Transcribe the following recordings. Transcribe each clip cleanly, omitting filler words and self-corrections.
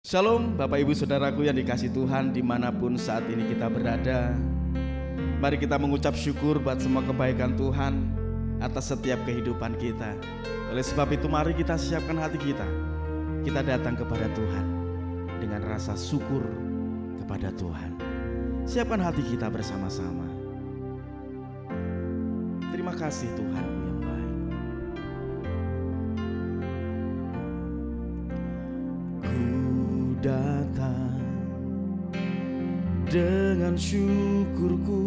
Shalom Bapak Ibu Saudaraku yang dikasih Tuhan dimanapun saat ini kita berada. Mari kita mengucap syukur buat semua kebaikan Tuhan atas setiap kehidupan kita. Oleh sebab itu mari kita siapkan hati kita. Kita datang kepada Tuhan dengan rasa syukur kepada Tuhan. Siapkan hati kita bersama-sama. Terima kasih Tuhan yang baik. Datang dengan syukurku,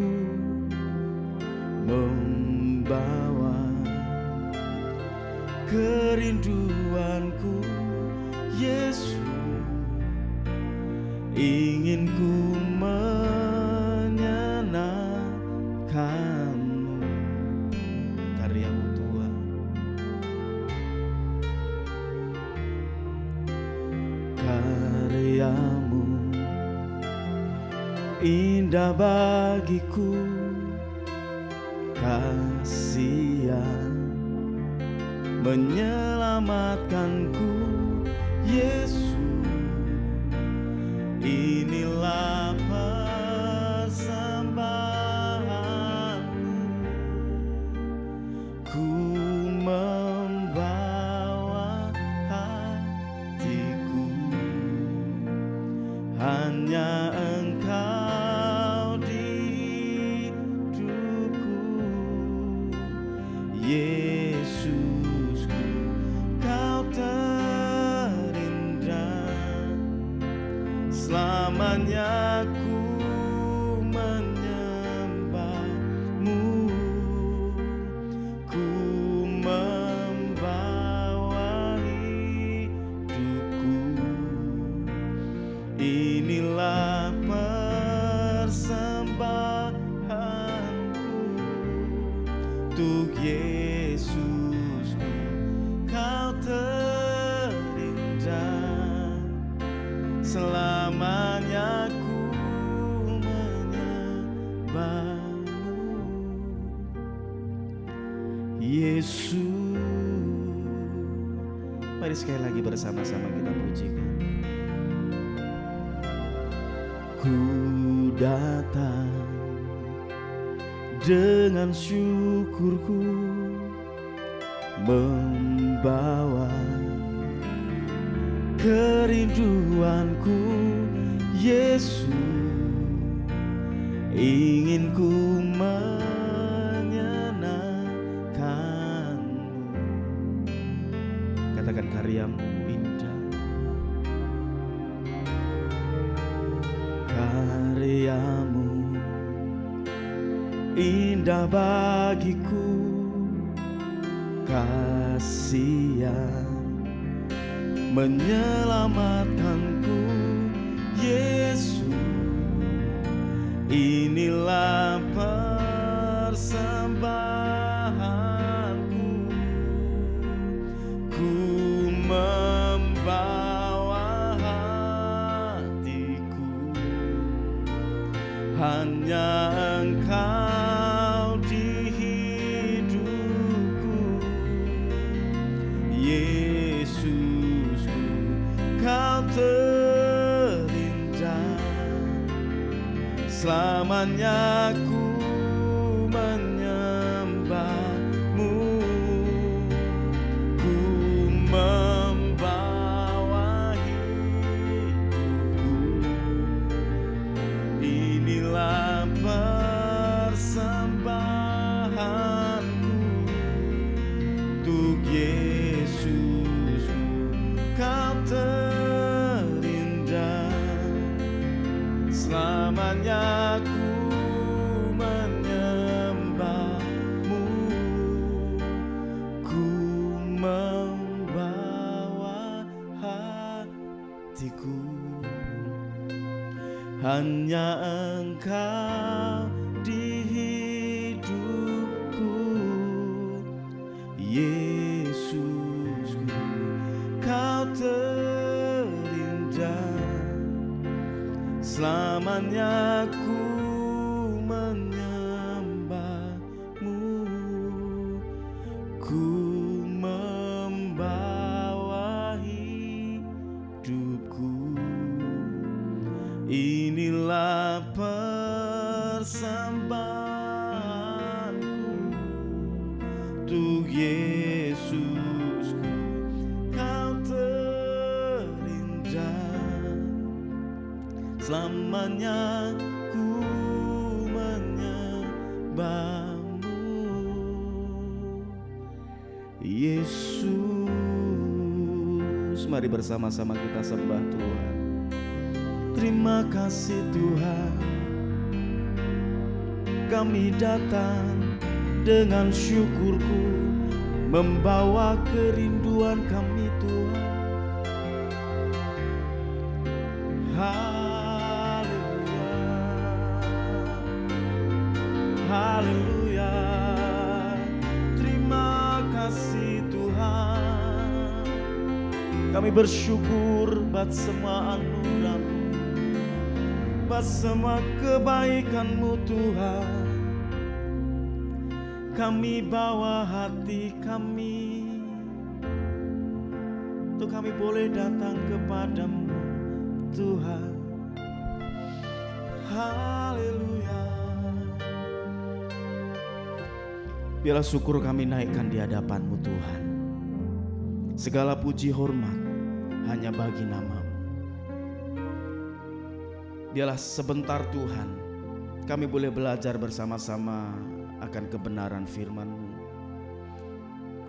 membawa kerinduanku. Yesus, ingin ku menyenangkanmu. Karyamu Tuhan, karyamu indah bagiku, kasih yang menyelamatkanku. Yesus, inilah persembahanku. Ku membawa hatiku, hanya Engkau di hidupku. Yesusku, Kau terindah, selamanya ku menyembahmu. Ku membawa hidupku, inilah persembahanku untuk Yesusku. Kau terindah, selamanya ku menyembahmu. Yesus, mari sekali lagi bersama-sama kita pujikan. Ku datang dengan syukurku, membawa kerinduanku. Yesus, ingin ku menyenangkanmu. Katakan, karyamu indah, karyamu indah bagiku, kasih yang menyelamatkanku. Yesus, inilah persembahanku. Ku membawa hatiku, hanya Engkau di hidupku. Yesusku, Kau terindah, selamanya ku menyembahmu. Ku membawa hidupku, inilah persembahanku untuk Yesusku. Kau terindah, selamanya ku menyembahmu. Ku membawa hatiku, hanya Engkau di hidupku. Yesusku, Kau terindah, selamanya ku menyembahmu. Ku membawa hidupku. persembahanku untuk Yesusku, Kau terindah. Selamanya ku menyembahmu, Yesus. Mari bersama-sama kita sembah Tuhan. Terima kasih Tuhan, kami datang dengan syukurku, membawa kerinduan kami Tuhan. Haleluya, haleluya. Terima kasih Tuhan, kami bersyukur buat semua anugerah-Mu, buat semua kebaikan-Mu Tuhan. Kami bawa hati kami untuk kami boleh datang kepadamu Tuhan. Haleluya. Biarlah syukur kami naikkan di hadapan-Mu Tuhan. Segala puji hormat hanya bagi nama-Mu. Biarlah sebentar Tuhan kami boleh belajar bersama-sama akan kebenaran firman-Mu.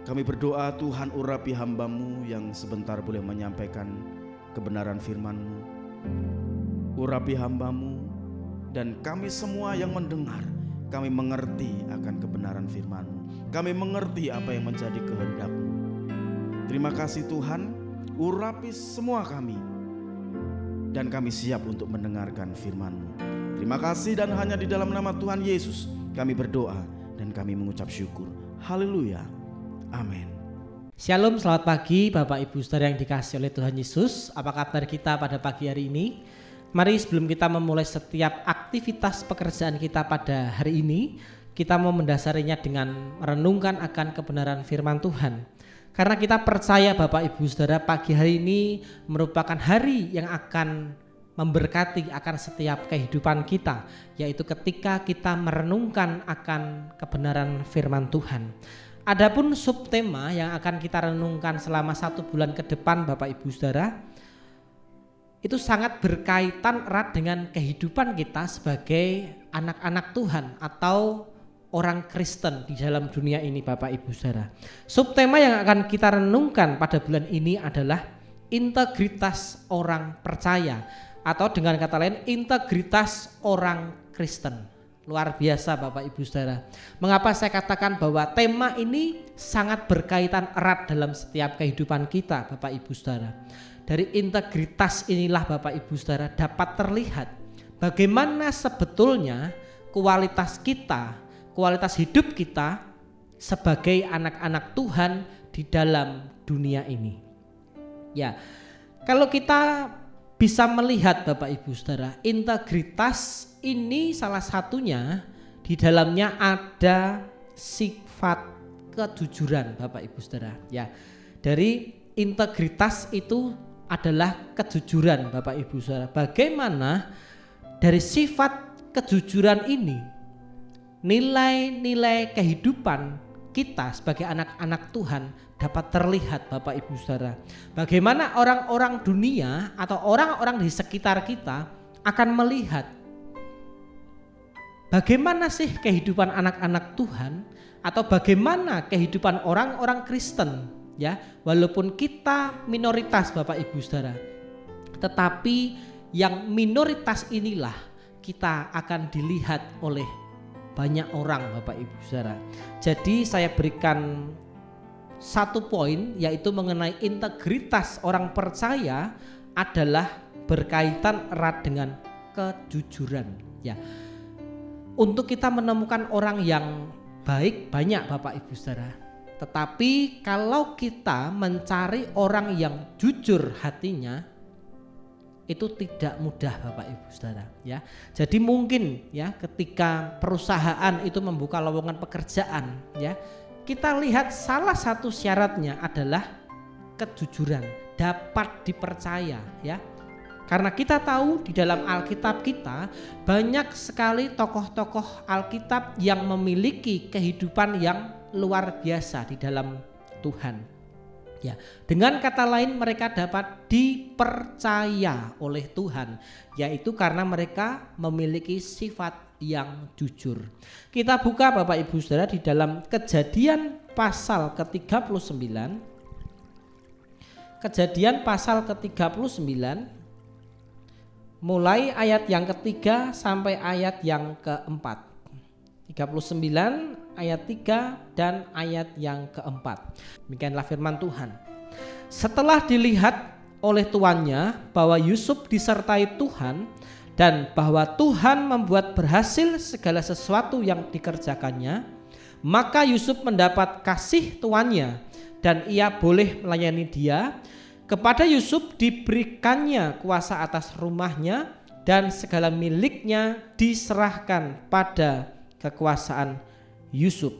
Kami berdoa Tuhan, urapi hamba-Mu yang sebentar boleh menyampaikan kebenaran firman-Mu. Urapi hamba-Mu dan kami semua yang mendengar, kami mengerti akan kebenaran firman-Mu. Kami mengerti apa yang menjadi kehendak-Mu. Terima kasih Tuhan, urapi semua kami dan kami siap untuk mendengarkan firman-Mu. Terima kasih, dan hanya di dalam nama Tuhan Yesus kami berdoa dan kami mengucap syukur. Haleluya. Amin. Shalom, selamat pagi Bapak Ibu Saudara yang dikasihi oleh Tuhan Yesus. Apa kabar kita pada pagi hari ini? Mari sebelum kita memulai setiap aktivitas pekerjaan kita pada hari ini, kita mau mendasarinya dengan merenungkan akan kebenaran firman Tuhan. Karena kita percaya Bapak Ibu Saudara, pagi hari ini merupakan hari yang akan memberkati akan setiap kehidupan kita, yaitu ketika kita merenungkan akan kebenaran firman Tuhan. Adapun subtema yang akan kita renungkan selama 1 bulan ke depan Bapak Ibu Saudara, itu sangat berkaitan erat dengan kehidupan kita sebagai anak-anak Tuhan atau orang Kristen di dalam dunia ini Bapak Ibu Saudara. Subtema yang akan kita renungkan pada bulan ini adalah integritas orang percaya, atau dengan kata lain integritas orang Kristen. Luar biasa Bapak Ibu Saudara. Mengapa saya katakan bahwa tema ini sangat berkaitan erat dalam setiap kehidupan kita Bapak Ibu Saudara. Dari integritas inilah Bapak Ibu Saudara dapat terlihat bagaimana sebetulnya kualitas kita, kualitas hidup kita sebagai anak-anak Tuhan di dalam dunia ini. Ya, kalau kita bisa melihat Bapak Ibu Saudara, integritas ini salah satunya di dalamnya ada sifat kejujuran Bapak Ibu Saudara. Ya, dari integritas itu adalah kejujuran Bapak Ibu Saudara. Bagaimana dari sifat kejujuran ini nilai-nilai kehidupan kita sebagai anak-anak Tuhan dapat terlihat Bapak Ibu Saudara. Bagaimana orang-orang dunia atau orang-orang di sekitar kita akan melihat bagaimana sih kehidupan anak-anak Tuhan atau bagaimana kehidupan orang-orang Kristen, ya, walaupun kita minoritas Bapak Ibu Saudara, tetapi yang minoritas inilah kita akan dilihat oleh banyak orang Bapak Ibu Saudara. Jadi saya berikan satu poin, yaitu mengenai integritas orang percaya adalah berkaitan erat dengan kejujuran. Ya, untuk kita menemukan orang yang baik banyak Bapak Ibu Saudara, tetapi kalau kita mencari orang yang jujur hatinya itu tidak mudah Bapak Ibu Saudara, ya. Jadi mungkin ya ketika perusahaan itu membuka lowongan pekerjaan, ya, kita lihat salah satu syaratnya adalah kejujuran, dapat dipercaya, ya. Karena kita tahu di dalam Alkitab kita banyak sekali tokoh-tokoh Alkitab yang memiliki kehidupan yang luar biasa di dalam Tuhan. Ya, dengan kata lain mereka dapat dipercaya oleh Tuhan, yaitu karena mereka memiliki sifat yang jujur. Kita buka Bapak Ibu Saudara di dalam Kejadian pasal ke-39. Kejadian pasal ke-39 mulai ayat yang ketiga sampai ayat yang keempat. 39 ayat 3 dan ayat yang keempat. Demikianlah firman Tuhan. Setelah dilihat oleh tuannya bahwa Yusuf disertai Tuhan dan bahwa Tuhan membuat berhasil segala sesuatu yang dikerjakannya, maka Yusuf mendapat kasih tuannya dan ia boleh melayani dia. Kepada Yusuf diberikannya kuasa atas rumahnya dan segala miliknya diserahkan pada kekuasaan Yusuf.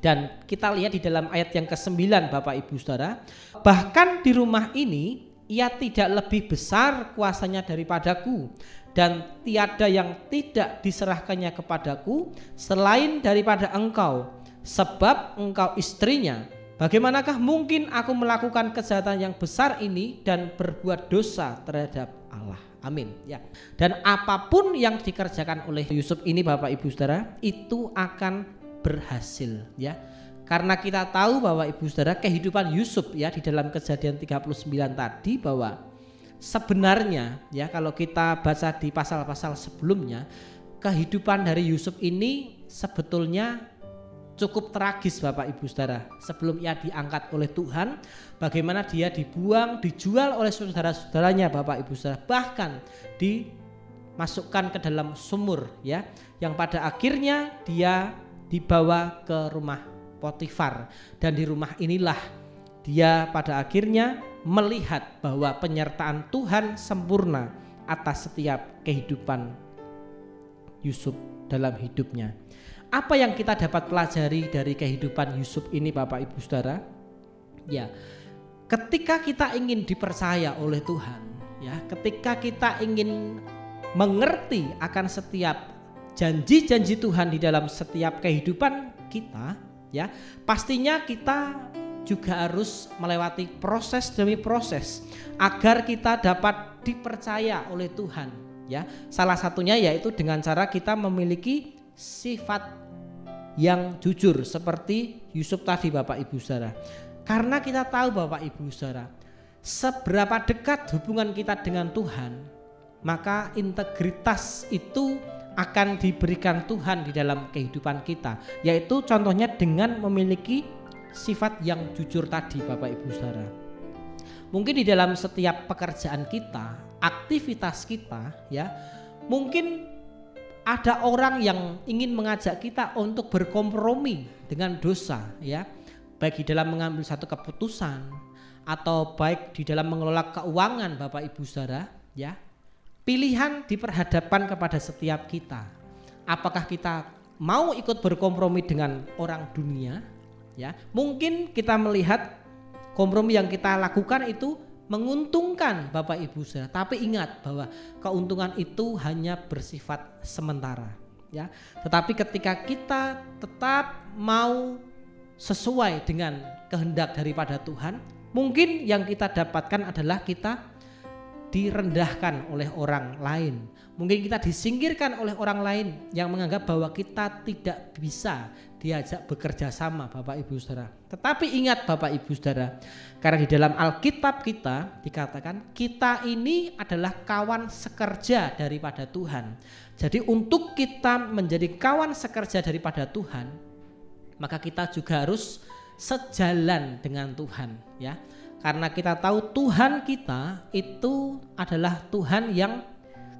Dan kita lihat di dalam ayat yang ke-9 Bapak Ibu Saudara, bahkan di rumah ini ia tidak lebih besar kuasanya daripadaku, dan tiada yang tidak diserahkannya kepadaku selain daripada engkau, sebab engkau istrinya. Bagaimanakah mungkin aku melakukan kejahatan yang besar ini dan berbuat dosa terhadap Allah? Amin. Ya. Dan apapun yang dikerjakan oleh Yusuf ini Bapak Ibu Saudara, itu akan berhasil, ya. Karena kita tahu bahwa Ibu Saudara kehidupan Yusuf ya di dalam Kejadian 39 tadi, bahwa sebenarnya ya kalau kita baca di pasal-pasal sebelumnya, kehidupan dari Yusuf ini sebetulnya cukup tragis Bapak Ibu Saudara. Sebelum ia diangkat oleh Tuhan, bagaimana dia dibuang, dijual oleh saudara-saudaranya Bapak Ibu Saudara, bahkan dimasukkan ke dalam sumur ya, yang pada akhirnya dia dibawa ke rumah Potifar, dan di rumah inilah dia pada akhirnya melihat bahwa penyertaan Tuhan sempurna atas setiap kehidupan Yusuf dalam hidupnya. Apa yang kita dapat pelajari dari kehidupan Yusuf ini Bapak Ibu Saudara? Ya, ketika kita ingin dipercaya oleh Tuhan, ya, ketika kita ingin mengerti akan setiap janji-janji Tuhan di dalam setiap kehidupan kita, ya, pastinya kita juga harus melewati proses demi proses agar kita dapat dipercaya oleh Tuhan, ya. Salah satunya yaitu dengan cara kita memiliki sifat yang jujur seperti Yusuf tadi Bapak Ibu Saudara. Karena kita tahu Bapak Ibu Saudara, seberapa dekat hubungan kita dengan Tuhan, maka integritas itu akan diberikan Tuhan di dalam kehidupan kita, yaitu contohnya dengan memiliki sifat yang jujur tadi Bapak Ibu Saudara. Mungkin di dalam setiap pekerjaan kita, aktivitas kita ya, mungkin ada orang yang ingin mengajak kita untuk berkompromi dengan dosa ya, baik di dalam mengambil satu keputusan atau baik di dalam mengelola keuangan Bapak Ibu Saudara ya. Pilihan diperhadapkan kepada setiap kita. Apakah kita mau ikut berkompromi dengan orang dunia ya? Mungkin kita melihat kompromi yang kita lakukan itu menguntungkan Bapak Ibu Saudara, tapi ingat bahwa keuntungan itu hanya bersifat sementara ya. Tetapi ketika kita tetap mau sesuai dengan kehendak daripada Tuhan, mungkin yang kita dapatkan adalah kita direndahkan oleh orang lain. Mungkin kita disingkirkan oleh orang lain yang menganggap bahwa kita tidak bisa diajak bekerja sama Bapak Ibu Saudara. Tetapi ingat Bapak Ibu Saudara, karena di dalam Alkitab kita dikatakan kita ini adalah kawan sekerja daripada Tuhan. Jadi untuk kita menjadi kawan sekerja daripada Tuhan, maka kita juga harus sejalan dengan Tuhan ya. Karena kita tahu Tuhan kita itu adalah Tuhan yang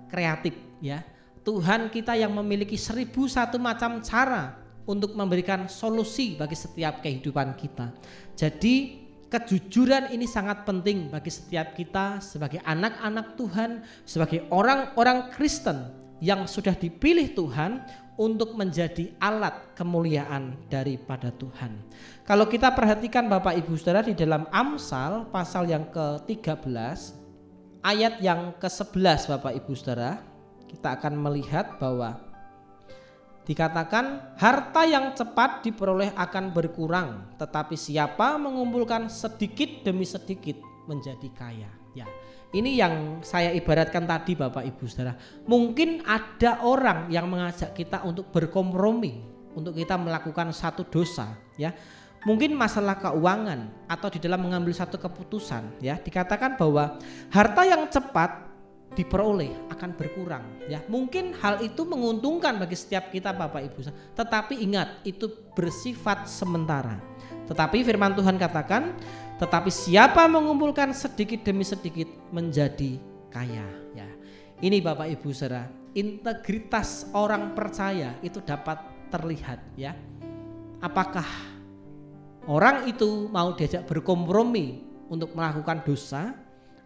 kreatif ya. Tuhan kita yang memiliki 1001 macam cara untuk memberikan solusi bagi setiap kehidupan kita. Jadi kejujuran ini sangat penting bagi setiap kita sebagai anak-anak Tuhan, sebagai orang-orang Kristen yang sudah dipilih Tuhan untuk menjadi alat kemuliaan daripada Tuhan. Kalau kita perhatikan Bapak Ibu Saudara di dalam Amsal pasal yang ke-13 ayat yang ke-11 Bapak Ibu Saudara, kita akan melihat bahwa dikatakan harta yang cepat diperoleh akan berkurang, tetapi siapa mengumpulkan sedikit demi sedikit menjadi kaya. Ya, ini yang saya ibaratkan tadi Bapak Ibu Saudara. Mungkin ada orang yang mengajak kita untuk berkompromi, untuk kita melakukan satu dosa, ya. Mungkin masalah keuangan atau di dalam mengambil satu keputusan, ya. Dikatakan bahwa harta yang cepat diperoleh akan berkurang, ya. Mungkin hal itu menguntungkan bagi setiap kita Bapak Ibu, tetapi ingat itu bersifat sementara. Tetapi firman Tuhan katakan, tetapi siapa mengumpulkan sedikit demi sedikit menjadi kaya, ya. Ini Bapak Ibu Saudara, integritas orang percaya itu dapat terlihat, ya. Apakah orang itu mau diajak berkompromi untuk melakukan dosa,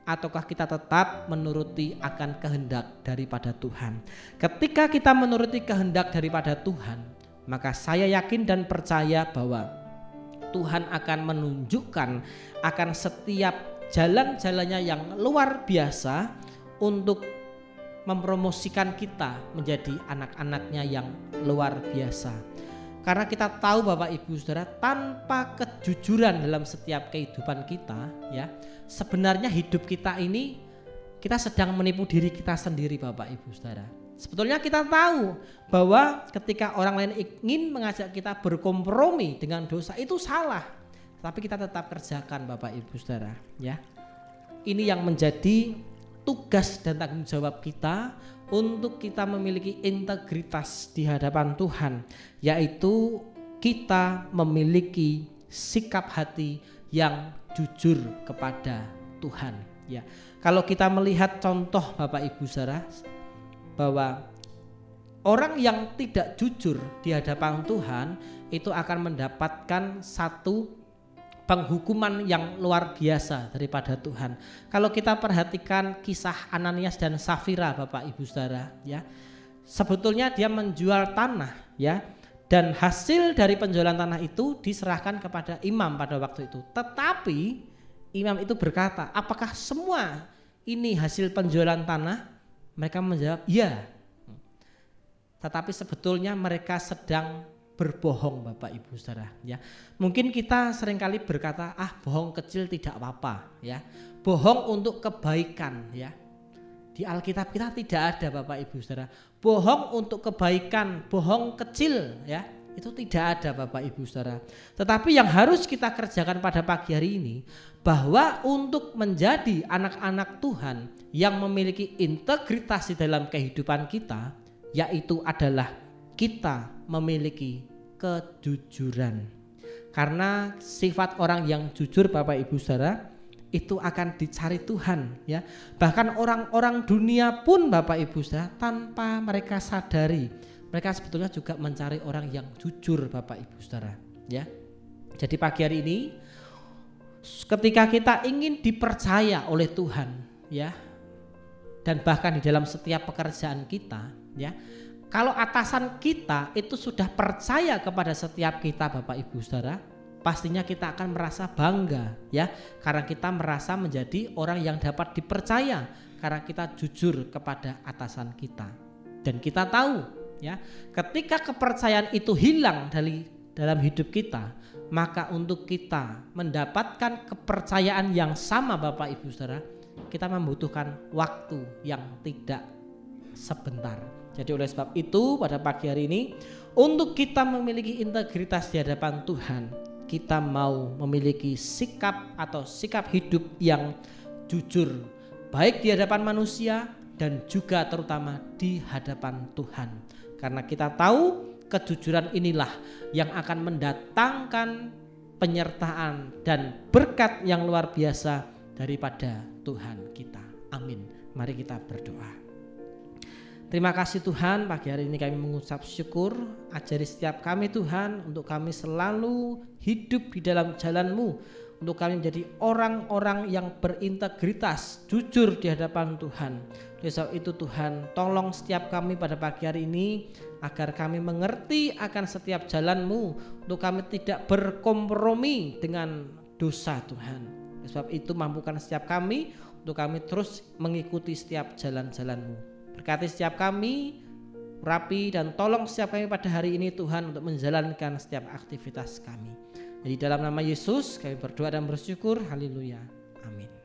ataukah kita tetap menuruti akan kehendak daripada Tuhan? Ketika kita menuruti kehendak daripada Tuhan, maka saya yakin dan percaya bahwa Tuhan akan menunjukkan akan setiap jalan-jalannya yang luar biasa untuk mempromosikan kita menjadi anak-anaknya yang luar biasa. Karena kita tahu Bapak Ibu Saudara, tanpa kejujuran dalam setiap kehidupan kita, ya, sebenarnya hidup kita ini kita sedang menipu diri kita sendiri Bapak Ibu Saudara. Sebetulnya kita tahu bahwa ketika orang lain ingin mengajak kita berkompromi dengan dosa itu salah, tapi kita tetap kerjakan Bapak Ibu Saudara, ya. Ini yang menjadi tugas dan tanggung jawab kita untuk kita memiliki integritas di hadapan Tuhan, yaitu kita memiliki sikap hati yang jujur kepada Tuhan, ya. Kalau kita melihat contoh Bapak Ibu Saudara, bahwa orang yang tidak jujur di hadapan Tuhan itu akan mendapatkan satu penghukuman yang luar biasa daripada Tuhan. Kalau kita perhatikan kisah Ananias dan Safira Bapak Ibu Saudara, ya, sebetulnya dia menjual tanah, ya, dan hasil dari penjualan tanah itu diserahkan kepada imam pada waktu itu. Tetapi imam itu berkata, apakah semua ini hasil penjualan tanah? Mereka menjawab, iya. Tetapi sebetulnya mereka sedang berbohong Bapak Ibu Saudara, ya. Mungkin kita seringkali berkata, bohong kecil tidak apa-apa, ya. Bohong untuk kebaikan, ya. Di Alkitab kita tidak ada Bapak Ibu Saudara. Bohong untuk kebaikan, bohong kecil, ya. Itu tidak ada Bapak Ibu Saudara. Tetapi yang harus kita kerjakan pada pagi hari ini, bahwa untuk menjadi anak-anak Tuhan yang memiliki integritas di dalam kehidupan kita, yaitu adalah kita memiliki kejujuran. Karena sifat orang yang jujur Bapak Ibu Saudara itu akan dicari Tuhan, ya. Bahkan orang-orang dunia pun Bapak Ibu Saudara tanpa mereka sadari, mereka sebetulnya juga mencari orang yang jujur Bapak Ibu Saudara, ya. Jadi pagi hari ini ketika kita ingin dipercaya oleh Tuhan, ya, dan bahkan di dalam setiap pekerjaan kita, ya, kalau atasan kita itu sudah percaya kepada setiap kita Bapak Ibu Saudara, pastinya kita akan merasa bangga, ya, karena kita merasa menjadi orang yang dapat dipercaya karena kita jujur kepada atasan kita. Dan kita tahu, ya, ketika kepercayaan itu hilang dari dalam hidup kita, maka untuk kita mendapatkan kepercayaan yang sama Bapak Ibu Saudara, kita membutuhkan waktu yang tidak sebentar. Jadi oleh sebab itu pada pagi hari ini, untuk kita memiliki integritas di hadapan Tuhan, kita mau memiliki sikap atau sikap hidup yang jujur, baik di hadapan manusia dan juga terutama di hadapan Tuhan. Karena kita tahu kejujuran inilah yang akan mendatangkan penyertaan dan berkat yang luar biasa daripada Tuhan kita. Amin. Mari kita berdoa. Terima kasih Tuhan, pagi hari ini kami mengucap syukur. Ajari setiap kami Tuhan, untuk kami selalu hidup di dalam jalan-Mu, untuk kami menjadi orang-orang yang berintegritas, jujur di hadapan Tuhan. Oleh sebab itu Tuhan, tolong setiap kami pada pagi hari ini agar kami mengerti akan setiap jalan-Mu, untuk kami tidak berkompromi dengan dosa Tuhan. Oleh sebab itu mampukan setiap kami untuk kami terus mengikuti setiap jalan-jalan-Mu. Berkati setiap kami, urapi dan tolong setiap kami pada hari ini Tuhan untuk menjalankan setiap aktivitas kami. Jadi dalam nama Yesus kami berdoa dan bersyukur. Haleluya. Amin.